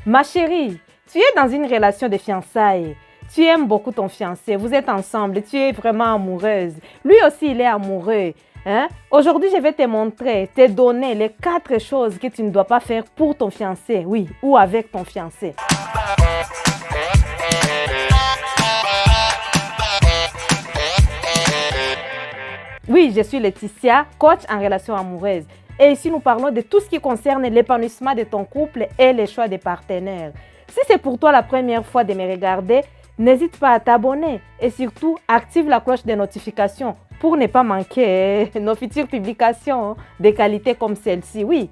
Ma chérie, tu es dans une relation de fiançailles. Tu aimes beaucoup ton fiancé, vous êtes ensemble, tu es vraiment amoureuse. Lui aussi, il est amoureux. Hein? Aujourd'hui, je vais te montrer, te donner les 4 choses que tu ne dois pas faire pour ton fiancé, oui, ou avec ton fiancé. Oui, je suis Laetitia, coach en relation amoureuse. Et ici, nous parlons de tout ce qui concerne l'épanouissement de ton couple et les choix des partenaires. Si c'est pour toi la première fois de me regarder, n'hésite pas à t'abonner et surtout, active la cloche de notification pour ne pas manquer nos futures publications de qualité comme celle-ci. Oui,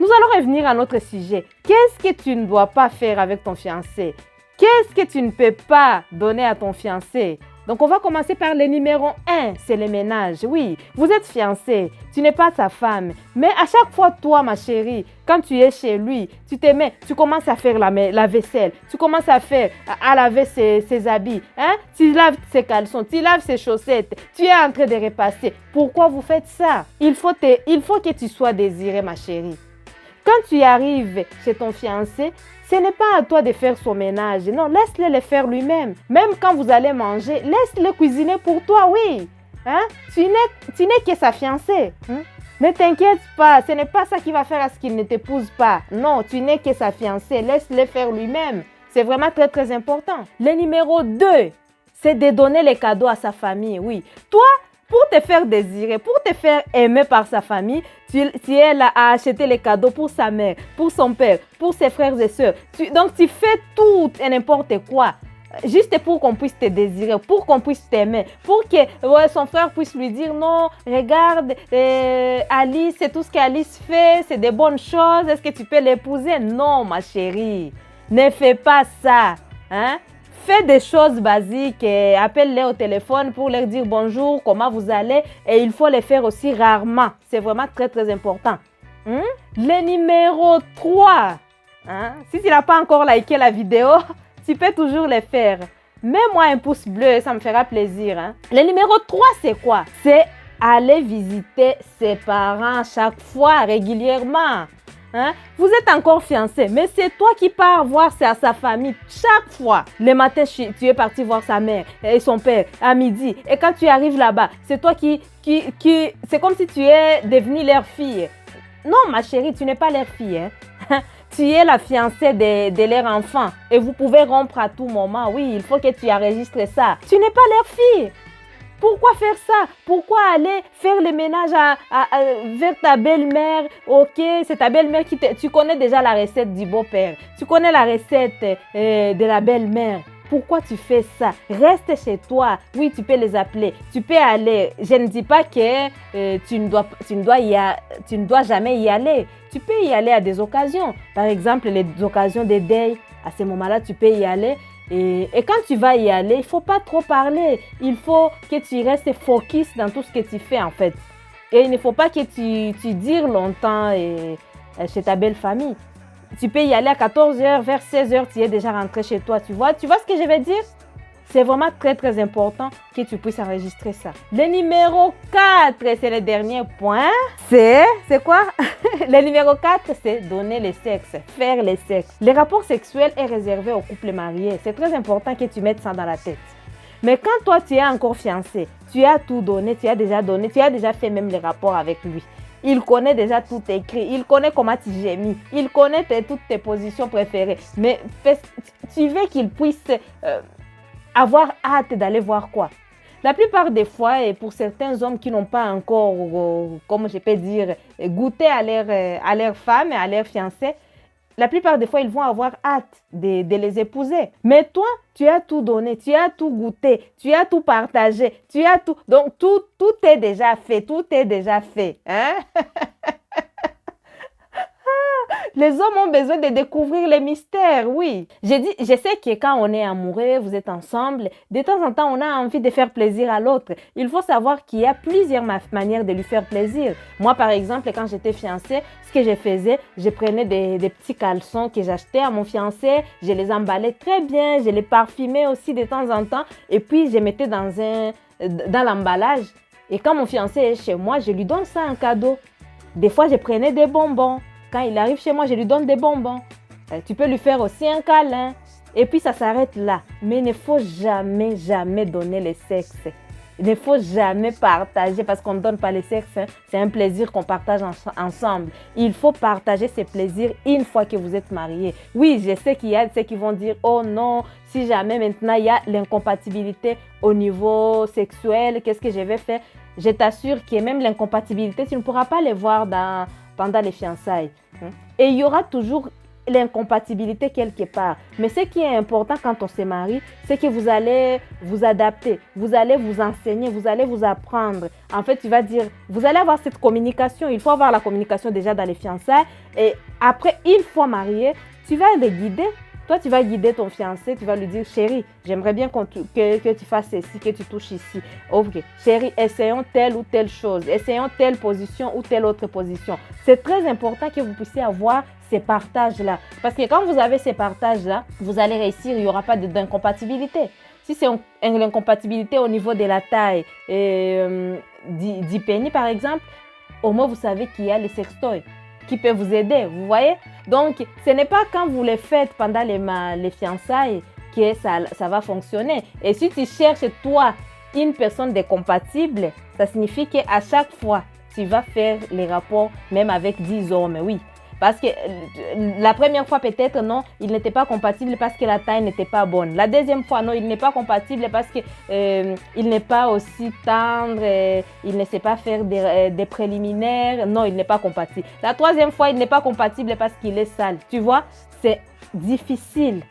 nous allons revenir à notre sujet. Qu'est-ce que tu ne dois pas faire avec ton fiancé? Qu'est-ce que tu ne peux pas donner à ton fiancé? Donc, on va commencer par le numéro 1, c'est le ménage. Oui, vous êtes fiancé, tu n'es pas sa femme. Mais à chaque fois, toi, ma chérie, quand tu es chez lui, tu commences à faire la vaisselle, tu commences à laver ses habits, hein? Tu laves ses caleçons, tu laves ses chaussettes, tu es en train de repasser. Pourquoi vous faites ça? Il faut que tu sois désiré, ma chérie. Quand tu arrives chez ton fiancé, ce n'est pas à toi de faire son ménage. Non, laisse-le le faire lui-même. Même quand vous allez manger, laisse-le cuisiner pour toi, oui. Hein? Tu n'es que sa fiancée. Hein? Ne t'inquiète pas, ce n'est pas ça qui va faire à ce qu'il ne t'épouse pas. Non, tu n'es que sa fiancée. Laisse-le faire lui-même. C'est vraiment très, très important. Le numéro 2, c'est de donner les cadeaux à sa famille, oui. Toi, pour te faire désirer, pour te faire aimer par sa famille, tu es là à acheter les cadeaux pour sa mère, pour son père, pour ses frères et sœurs. Donc, tu fais tout et n'importe quoi. Juste pour qu'on puisse te désirer, pour qu'on puisse t'aimer, pour que son frère puisse lui dire non, regarde, Alice, c'est tout ce qu'Alice fait, c'est des bonnes choses, est-ce que tu peux l'épouser? Non, ma chérie, ne fais pas ça. Hein? Fais des choses basiques, appelle-les au téléphone pour leur dire bonjour, comment vous allez, et il faut les faire aussi rarement. C'est vraiment très, très important. Le numéro 3, si tu n'as pas encore liké la vidéo, tu peux toujours le faire. Mets-moi un pouce bleu, ça me fera plaisir. Le numéro 3, c'est quoi? C'est aller visiter ses parents chaque fois, régulièrement. Vous êtes encore fiancés, mais c'est toi qui pars voir sa famille chaque fois. Le matin, tu es parti voir sa mère et son père à midi. Et quand tu arrives là-bas, c'est toi c'est comme si tu es devenue leur fille. Non, ma chérie, tu n'es pas leur fille. Tu es la fiancée de leur enfant et vous pouvez rompre à tout moment. Oui, il faut que tu enregistres ça. Tu n'es pas leur fille. Pourquoi faire ça? Pourquoi aller faire le ménage vers ta belle-mère? Ok, c'est ta belle-mère tu connais déjà la recette du beau-père. Tu connais la recette de la belle-mère. Pourquoi tu fais ça? Reste chez toi. Oui, tu peux les appeler. Tu peux aller. Je ne dis pas que tu ne dois jamais y aller. Tu peux y aller à des occasions. Par exemple, les occasions des deuils. À ce moment-là, tu peux y aller. Et quand tu vas y aller, il ne faut pas trop parler. Il faut que tu restes focus dans tout ce que tu fais en fait. Et il ne faut pas que tu dires longtemps chez ta belle famille. Tu peux y aller à 14h, vers 16h, tu es déjà rentré chez toi. Tu vois ce que je veux dire? C'est vraiment très très important que tu puisses enregistrer ça. Le numéro 4, c'est le dernier point. C'est quoi? Le numéro 4, c'est donner le sexe, faire le sexe. Le rapport sexuel est réservé aux couples mariés. C'est très important que tu mettes ça dans la tête. Mais quand toi, tu es encore fiancé, tu as tout donné, tu as déjà fait même les rapports avec lui. Il connaît déjà tout écrit, il connaît comment tu gémis, il connaît toutes tes positions préférées. Mais tu veux qu'il puisse avoir hâte d'aller voir quoi? La plupart des fois, et pour certains hommes qui n'ont pas encore, comme je peux dire, goûté à leur femme et à leur fiancé, la plupart des fois, ils vont avoir hâte de les épouser. Mais toi, tu as tout donné, tu as tout goûté, tu as tout partagé, tu as tout. Donc, tout est déjà fait, tout est déjà fait. Les hommes ont besoin de découvrir les mystères, oui. Je sais que quand on est amoureux, vous êtes ensemble, de temps en temps, on a envie de faire plaisir à l'autre. Il faut savoir qu'il y a plusieurs manières de lui faire plaisir. Moi, par exemple, quand j'étais fiancée, ce que je faisais, je prenais des petits caleçons que j'achetais à mon fiancé, je les emballais très bien, je les parfumais aussi de temps en temps, et puis je mettais dans l'emballage. Et quand mon fiancé est chez moi, je lui donne ça en cadeau. Des fois, je prenais des bonbons. Quand il arrive chez moi, je lui donne des bonbons. Tu peux lui faire aussi un câlin. Et puis ça s'arrête là. Mais il ne faut jamais, jamais donner le sexe. Il ne faut jamais partager parce qu'on ne donne pas le sexe. C'est un plaisir qu'on partage ensemble. Il faut partager ces plaisirs une fois que vous êtes mariés. Oui, je sais qu'il y a ceux qui vont dire, oh non, si jamais maintenant il y a l'incompatibilité au niveau sexuel, qu'est-ce que je vais faire? Je t'assure que même l'incompatibilité, tu ne pourras pas les voir pendant les fiançailles. Et il y aura toujours l'incompatibilité quelque part. Mais ce qui est important quand on se marie, c'est que vous allez vous adapter, vous allez vous enseigner, vous allez vous apprendre. En fait, tu vas dire, vous allez avoir cette communication. Il faut avoir la communication déjà dans les fiançailles. Et après, une fois marié, tu vas les guider. Toi, tu vas guider ton fiancé, tu vas lui dire, chérie, j'aimerais bien que tu fasses ceci, que tu touches ici. Ok, chérie, essayons telle ou telle chose, essayons telle position ou telle autre position. C'est très important que vous puissiez avoir ces partages-là. Parce que quand vous avez ces partages-là, vous allez réussir, il n'y aura pas d'incompatibilité. Si c'est une incompatibilité au niveau de la taille du pénis, par exemple, au moins vous savez qu'il y a les sextoys qui peuvent vous aider, vous voyez? Donc, ce n'est pas quand vous les faites pendant les fiançailles que ça va fonctionner. Et si tu cherches, toi, une personne décompatible, ça signifie qu'à chaque fois, tu vas faire les rapports même avec 10 hommes, oui. Parce que la première fois, peut-être, non, il n'était pas compatible parce que la taille n'était pas bonne. La deuxième fois, non, il n'est pas compatible parce qu'il n'est pas aussi tendre, il ne sait pas faire des préliminaires. Non, il n'est pas compatible. La troisième fois, il n'est pas compatible parce qu'il est sale. Tu vois, c'est difficile.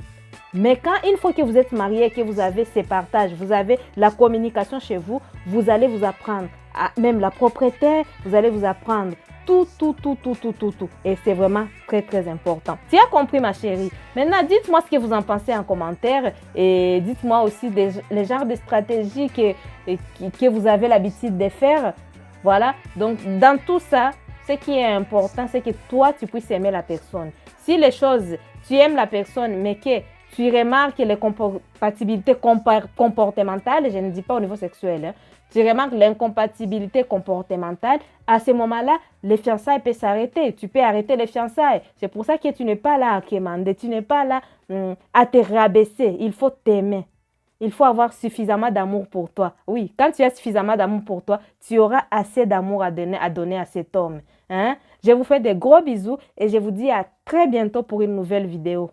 Mais quand une fois que vous êtes marié, que vous avez ces partages, vous avez la communication chez vous, vous allez vous apprendre. Même la propriété, vous allez vous apprendre. Tout. Et c'est vraiment très, très important. Tu as compris, ma chérie? Maintenant, dites-moi ce que vous en pensez en commentaire et dites-moi aussi les genres de stratégies que vous avez l'habitude de faire. Voilà. Donc, dans tout ça, ce qui est important, c'est que toi, tu puisses aimer la personne. Si les choses, tu aimes la personne, mais que tu remarques les compatibilités comportementales, je ne dis pas au niveau sexuel, hein, tu remarques l'incompatibilité comportementale, à ce moment-là, les fiançailles peuvent s'arrêter. Tu peux arrêter les fiançailles. C'est pour ça que tu n'es pas là à quémander, tu n'es pas là à te rabaisser. Il faut t'aimer. Il faut avoir suffisamment d'amour pour toi. Oui, quand tu as suffisamment d'amour pour toi, tu auras assez d'amour à donner à cet homme. Hein? Je vous fais des gros bisous et je vous dis à très bientôt pour une nouvelle vidéo.